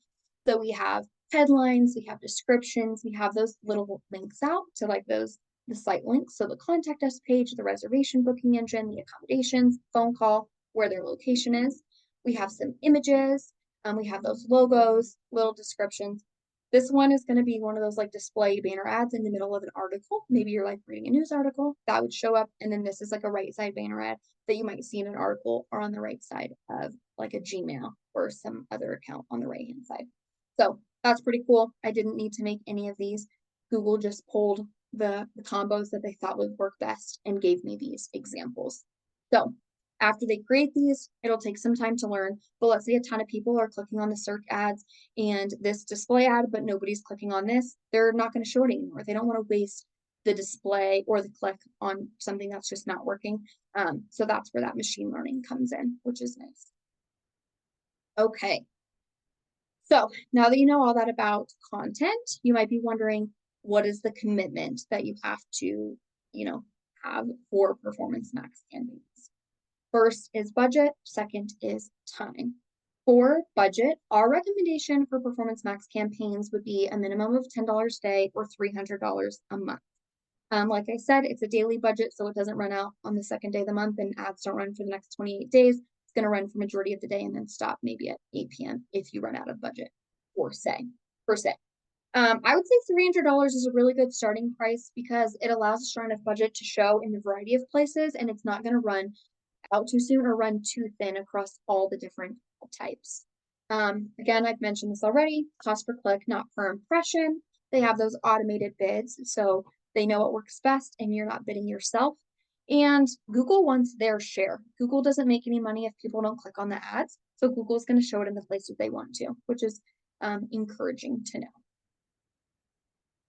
So we have headlines, we have descriptions, we have those little links out to like the site links. So the contact us page, the reservation booking engine, the accommodations, phone call, where their location is. We have some images, we have those logos, little descriptions. This one is going to be one of those like display banner ads in the middle of an article. Maybe you're like reading a news article that would show up. And then this is like a right side banner ad that you might see in an article or on the right side of like a Gmail or some other account on the right hand side. So that's pretty cool. I didn't need to make any of these. Google just pulled the combos that they thought would work best and gave me these examples. So after they create these, it'll take some time to learn, but let's say a ton of people are clicking on the search ads and this display ad, but nobody's clicking on this, they're not going to show it anymore. They don't want to waste the display or the click on something that's just not working. So that's where that machine learning comes in, which is nice. Okay. So now that you know all that about content, you might be wondering, what is the commitment that you have to, have for Performance Max campaigns? First is budget, second is time. For budget, our recommendation for Performance Max campaigns would be a minimum of $10 a day or $300 a month. Like I said, it's a daily budget, so it doesn't run out on the second day of the month, and ads don't run for the next 28 days. It's going to run for majority of the day and then stop maybe at 8 p.m. if you run out of budget, per se. I would say $300 is a really good starting price because it allows a strong enough budget to show in a variety of places, and it's not going to run out too soon or run too thin across all the different types. Again, I've mentioned this already, cost per click, not per impression. They have those automated bids, so they know what works best and you're not bidding yourself. And Google wants their share. Google doesn't make any money if people don't click on the ads. So Google's going to show it in the places they want to, which is encouraging to know.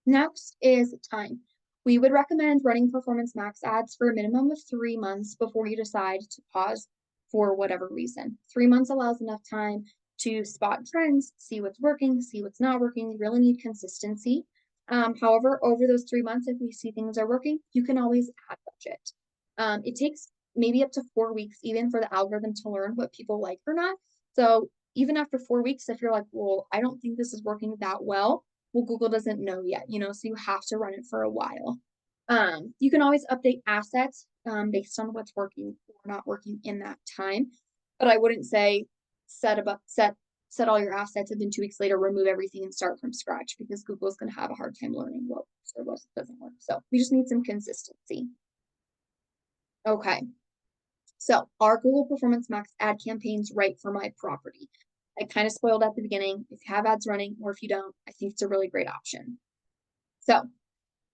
Next is time. We would recommend running Performance Max ads for a minimum of 3 months before you decide to pause for whatever reason. 3 months allows enough time to spot trends, see what's working, see what's not working. You really need consistency. However, over those 3 months, if we see things are working, you can always add budget. It takes maybe up to 4 weeks even for the algorithm to learn what people like or not. So even after 4 weeks, if you're like, well, I don't think this is working that well, Google doesn't know yet, so you have to run it for a while. You can always update assets based on what's working or not working in that time. But I wouldn't say set all your assets and then 2 weeks later remove everything and start from scratch, because Google's going to have a hard time learning what works or what doesn't work. So we just need some consistency. Okay. So are Google Performance Max ad campaigns right for my property? I kind of spoiled at the beginning. If you have ads running or if you don't, I think it's a really great option. So,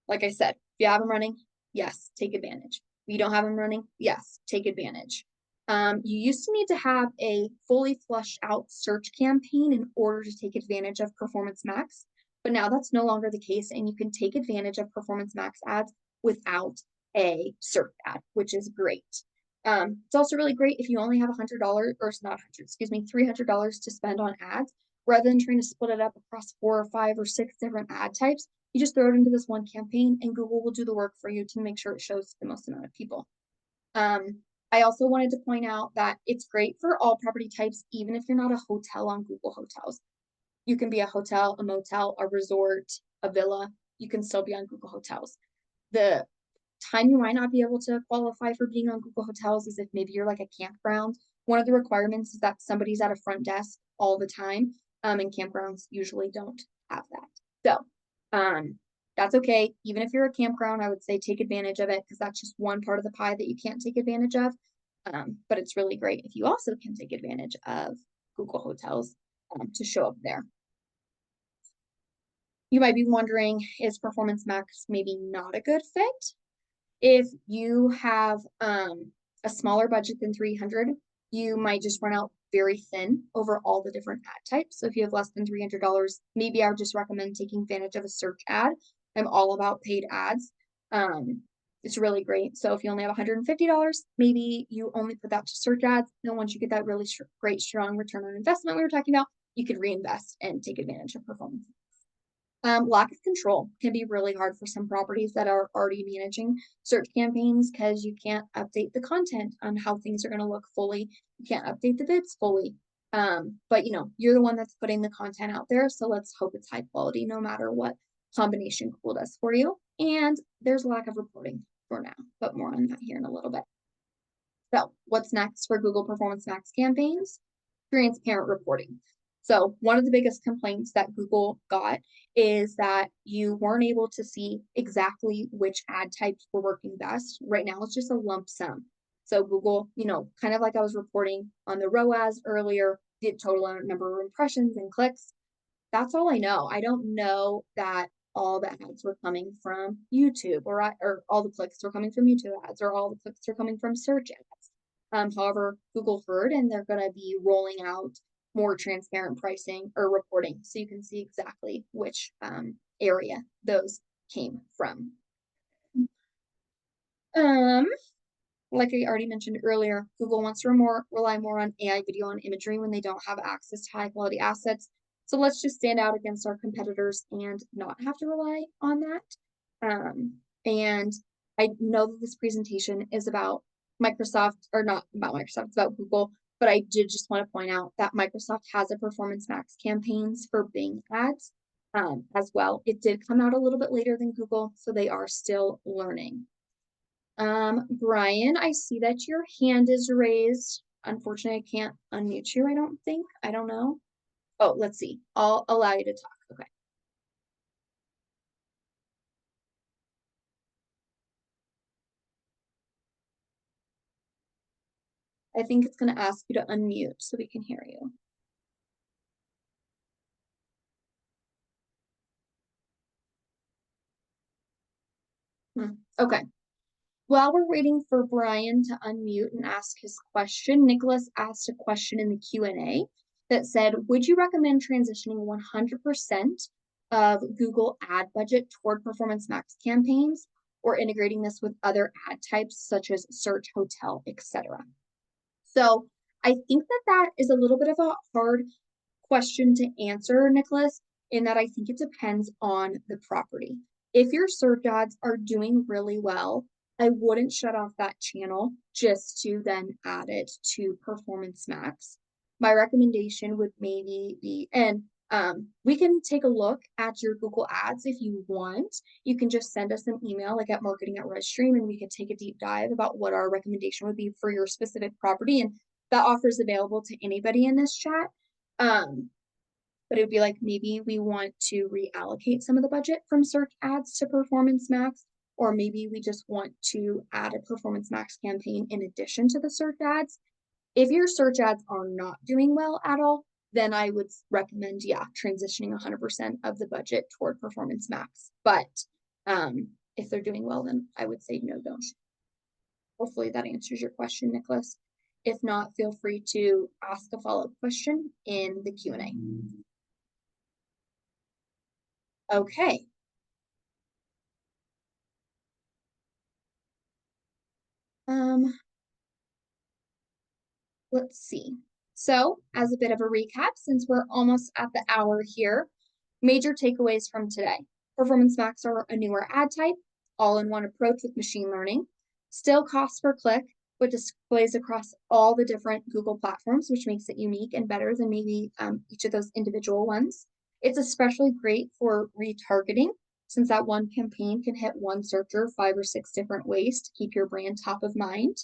like I said, if you have them running, yes, take advantage. If you don't have them running, yes, take advantage. You used to need to have a fully flushed out search campaign in order to take advantage of Performance Max, but now that's no longer the case, and you can take advantage of Performance Max ads without a search ad, which is great. It's also really great if you only have $100, or not 100, excuse me, $300 to spend on ads, rather than trying to split it up across 4 or 5 or 6 different ad types. You just throw it into this one campaign and Google will do the work for you to make sure it shows the most amount of people. I also wanted to point out that it's great for all property types, even if you're not a hotel on Google Hotels. You can be a hotel, a motel, a resort, a villa. You can still be on Google Hotels. The time you might not be able to qualify for being on Google Hotels is if maybe you're like a campground. One of the requirements is that somebody's at a front desk all the time, and campgrounds usually don't have that. So, that's okay. Even if you're a campground, I would say take advantage of it because that's just one part of the pie that you can't take advantage of. But it's really great if you also can take advantage of Google Hotels to show up there. You might be wondering, is Performance Max maybe not a good fit? If you have a smaller budget than 300, you might just run out very thin over all the different ad types. So if you have less than $300, maybe I would just recommend taking advantage of a search ad. I'm all about paid ads. It's really great. So if you only have $150, maybe you only put that to search ads. And once you get that really great, strong return on investment we were talking about, you could reinvest and take advantage of performance. Lack of control can be really hard for some properties that are already managing search campaigns because you can't update the content on how things are going to look fully. You can't update the bids fully. But you're the one that's putting the content out there. So let's hope it's high quality no matter what combination Google does for you. And there's a lack of reporting for now, but more on that here in a little bit. So what's next for Google Performance Max campaigns? Transparent reporting. So one of the biggest complaints that Google got is that you weren't able to see exactly which ad types were working best. Right now, it's just a lump sum. So Google, kind of like I was reporting on the ROAS earlier, the total number of impressions and clicks. That's all I know. I don't know that all the ads were coming from YouTube or all the clicks were coming from YouTube ads or all the clicks are coming from search ads. However, Google heard and they're going to be rolling out more transparent pricing or reporting so you can see exactly which area those came from. Like I already mentioned earlier, Google wants to rely more on AI video and imagery when they don't have access to high quality assets. So let's just stand out against our competitors and not have to rely on that. And I know that this presentation is about Microsoft, or not about Microsoft, it's about Google, but I did just want to point out that Microsoft has a Performance Max campaigns for Bing ads as well. It did come out a little bit later than Google, so they are still learning. Brian, I see that your hand is raised. Unfortunately, I can't unmute you, I don't think. I don't know. Oh, let's see. I'll allow you to talk. Okay. I think it's going to ask you to unmute so we can hear you. Okay. While we're waiting for Brian to unmute and ask his question, Nicholas asked a question in the Q&A that said, would you recommend transitioning 100% of Google ad budget toward Performance Max campaigns or integrating this with other ad types such as search, hotel, etc.? So I think that is a little bit of a hard question to answer, Nicholas, in that I think it depends on the property. If your search ads are doing really well, I wouldn't shut off that channel just to then add it to Performance Max. My recommendation would maybe be, and we can take a look at your Google ads if you want. You can just send us an email like at marketing@rezStream and we could take a deep dive about what our recommendation would be for your specific property. And that offer is available to anybody in this chat. But it would be like maybe we want to reallocate some of the budget from search ads to Performance Max, or maybe we just want to add a Performance Max campaign in addition to the search ads. If your search ads are not doing well at all, then I would recommend, yeah, transitioning 100% of the budget toward Performance Max. But if they're doing well, then I would say no, don't. Hopefully that answers your question, Nicholas. If not, feel free to ask a follow-up question in the Q&A. Okay. Let's see. So, as a bit of a recap, since we're almost at the hour here, major takeaways from today. Performance Max are a newer ad type, all-in-one approach with machine learning, still cost per click, but displays across all the different Google platforms, which makes it unique and better than maybe each of those individual ones. It's especially great for retargeting, since that one campaign can hit one searcher 5 or 6 different ways to keep your brand top of mind.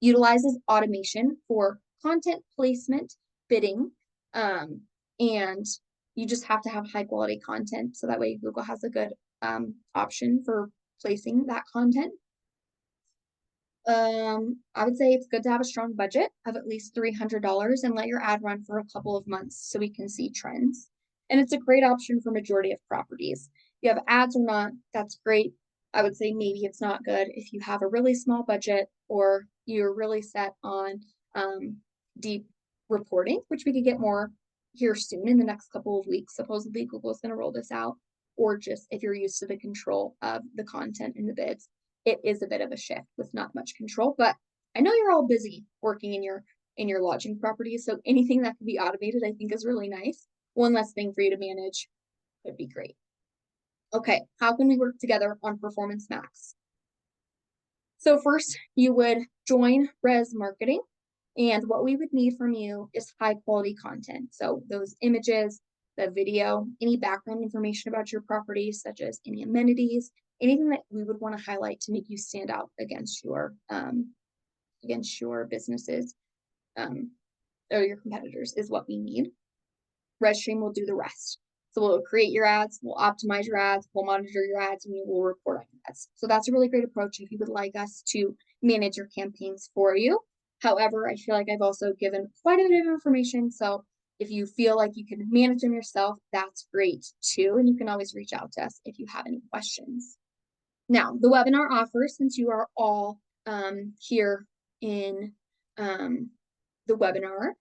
Utilizes automation for content placement, bidding, and you just have to have high quality content so that way Google has a good option for placing that content. I would say it's good to have a strong budget of at least $300 and let your ad run for a couple of months so we can see trends. And it's a great option for majority of properties. If you have ads or not, that's great. I would say maybe it's not good if you have a really small budget or you're really set on deep reporting, which we could get more here soon in the next couple of weeks. Supposedly Google is going to roll this out, or just if you're used to the control of the content in the bids, it is a bit of a shift with not much control. But I know you're all busy working in your lodging properties, so anything that can be automated I think is really nice. One less thing for you to manage would be great. Okay, how can we work together on Performance Max? So first, you would join Res Marketing, and what we would need from you is high quality content. So those images, the video, any background information about your property, such as any amenities, anything that we would want to highlight to make you stand out against your businesses or your competitors is what we need. rezStream will do the rest. So we'll create your ads, we'll optimize your ads, we'll monitor your ads, and we will report on your ads. So that's a really great approach if you would like us to manage your campaigns for you. However, I feel like I've also given quite a bit of information. So if you feel like you can manage them yourself, that's great too. And you can always reach out to us if you have any questions. Now, the webinar offer, since you are all here in the webinar,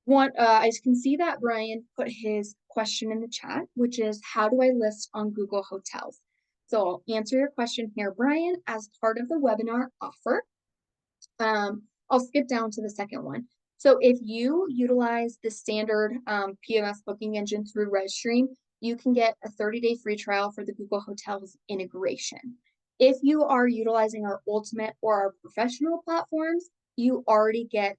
I can see that Brian put his question in the chat, which is, how do I list on Google Hotels? So I'll answer your question here, Brian, as part of the webinar offer. I'll skip down to the second one. So if you utilize the standard PMS booking engine through rezStream, you can get a 30-day free trial for the Google Hotels integration. If you are utilizing our Ultimate or our professional platforms, you already get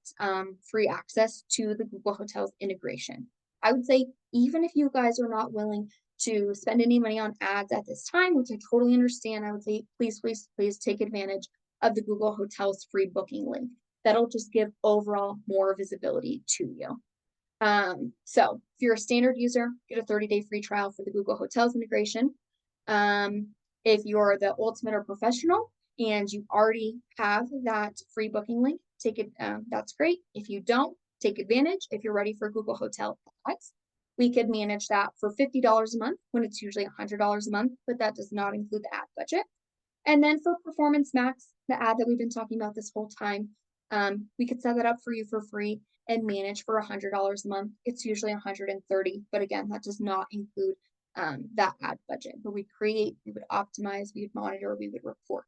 free access to the Google Hotels integration. I would say even if you guys are not willing to spend any money on ads at this time, which I totally understand, I would say please, please, please take advantage of the Google Hotels free booking link. That'll just give overall more visibility to you. So if you're a standard user, get a 30-day free trial for the Google Hotels integration. If you're the Ultimate or Professional and you already have that free booking link, take it. That's great. If you don't, take advantage. If you're ready for Google Hotel ads, we could manage that for $50 a month when it's usually $100 a month, but that does not include the ad budget. And then for Performance Max, the ad that we've been talking about this whole time, we could set that up for you for free and manage for $100 a month. It's usually $130, but again, that does not include that ad budget. But we would optimize, we would monitor, we would report.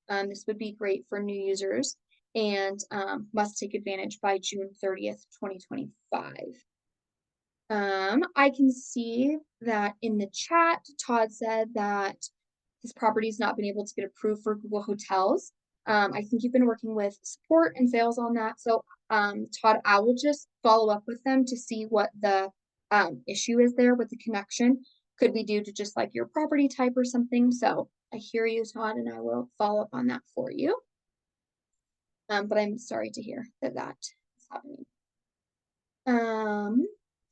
This would be great for new users and must take advantage by June 30th, 2025. I can see that in the chat, Todd said that his property's not been able to get approved for Google Hotels. I think you've been working with support and sales on that. So Todd, I will just follow up with them to see what the issue is there with the connection. Could be due to just like your property type or something. So I hear you, Todd, and I will follow up on that for you. But I'm sorry to hear that is happening.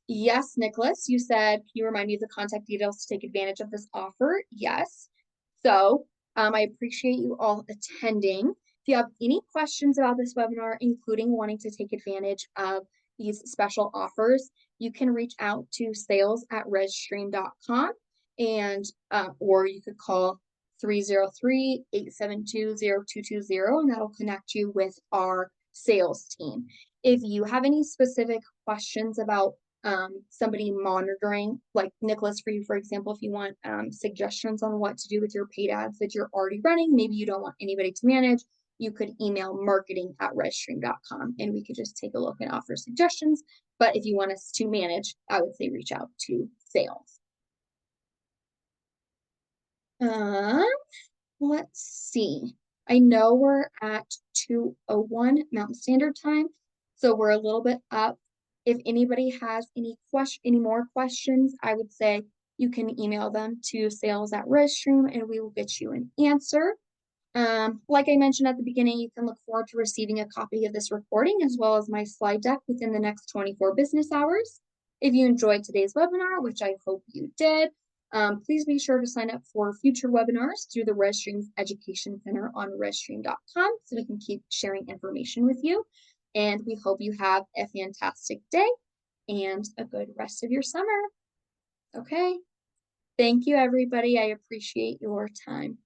Yes, Nicholas, you said, can you remind me of the contact details to take advantage of this offer? Yes. So I appreciate you all attending. If you have any questions about this webinar, including wanting to take advantage of these special offers, you can reach out to sales@rezstream.com and or you could call 303-872-0220 and that'll connect you with our sales team. If you have any specific questions about somebody monitoring, like Nicholas, for you, for example, if you want suggestions on what to do with your paid ads that you're already running, maybe you don't want anybody to manage, you could email marketing@rezstream.com and we could just take a look and offer suggestions. But if you want us to manage, I would say reach out to sales. Um, let's see. I know we're at 2:01 Mountain Standard Time, so we're a little bit up. If anybody has any more questions, I would say you can email them to sales@rezstream and we will get you an answer. Like I mentioned at the beginning, you can look forward to receiving a copy of this recording as well as my slide deck within the next 24 business hours. If you enjoyed today's webinar, which I hope you did, please be sure to sign up for future webinars through the rezStream's Education Center on rezstream.com so we can keep sharing information with you. And we hope you have a fantastic day and a good rest of your summer. Okay. Thank you, everybody. I appreciate your time.